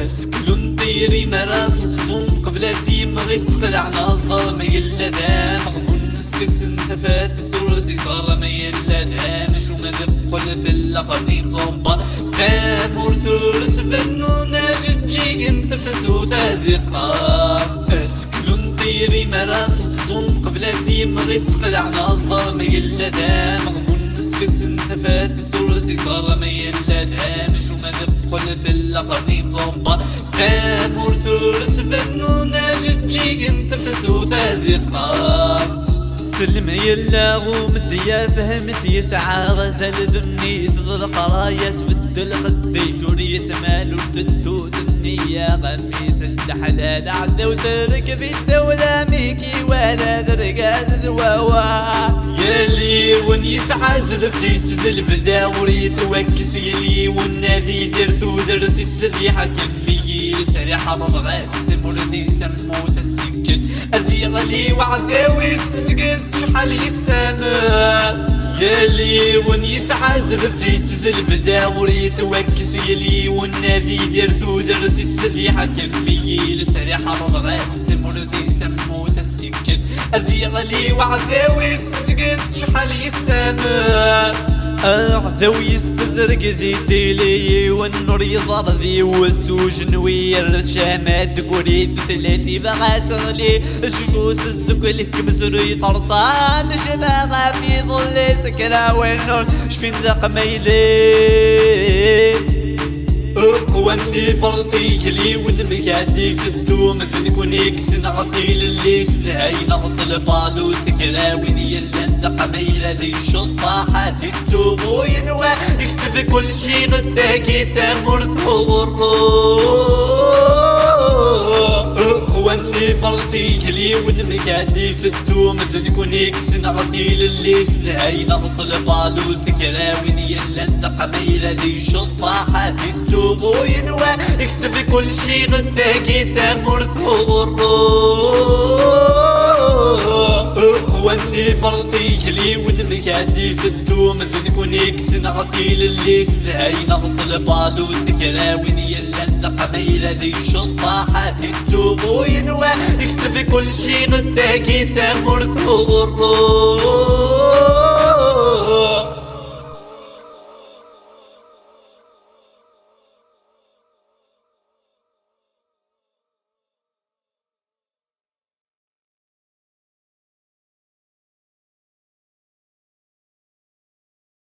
اسكلون ديري مراس الصوم قبل ديما غيسقل على الظلم يلا ذا مغفون نسكس انتفات صورتي صار ما يلا ذا مش وما ندخل في اللقديم ضمبا ثامور ثورت بنو ناجد جيك انت فتو تذقا اسكلون ديري مراس الصوم قبل ديما غيسقل على الظلم يلا ذا مغفون نسكس انتفات صورتي صار ما يلا ذا مش وما ندخل في اللقديم ضمبا ثامور ثورت بنو ناجد جيك انت فتو تذقا سلم يلا ومديا فهمت يسعى غزل دني تظل قرايا سبدل قدي كورية مال وتدوس النية غميس الحلال عدى وترك في الدولة ميكي ولا درقات ذواوا يلي ون يسعى زلفتي سدل فدا وريتوكس يلي والنادي يدير ثودر تستذي حكم ميي سريحة مضغات تمرتي سموس السكس أذي غلي وعذاوي صدقس شحال يسامس يلي ون يسعى زلفتي سدل فدا وريتوكس يلي والنادي يدير ثودر تستذي حكم ميي سريحة مضغات تمرتي سموس السكس أذي غلي وعذاوي صدقس شحال يسامس أعذو يستدرق ذي تيلي والنور يصار ذي والسوج نوير الشامات تقولي ثلاثي بغا تغلي شكوس تقولي كمزري طرصان شباغا في ظل سكرة والنور شفين ذاق ميلي اقواني برطيك لي ونمكاتي في الدوم ذنكوني كسن عطيل اللي سدهاي نغص البالو سكرا وين يلا ندق ميلة ذي شطاحات التوبو ينوى يكتب كل شي غتاكي تامر ثغرو اقواني برطيك لي ونمكاتي في الدوم ذنكوني كسن عطيل اللي سدهاي نغص البالو سكرا وين يلا ندق ميلة ذي شطاحات التوبو ينوى يكتب كل شي غتاكي تامر ثغرو اقواني برطيك لي ونمكاتي في الدوم ذنكوني كسن عطيل اللي سدهاي نغص البالو سكرا وين يلا ندق ميلة ذي شطاحات التوبو ينوى يكتب كل شي غتاكي تامر ثغرو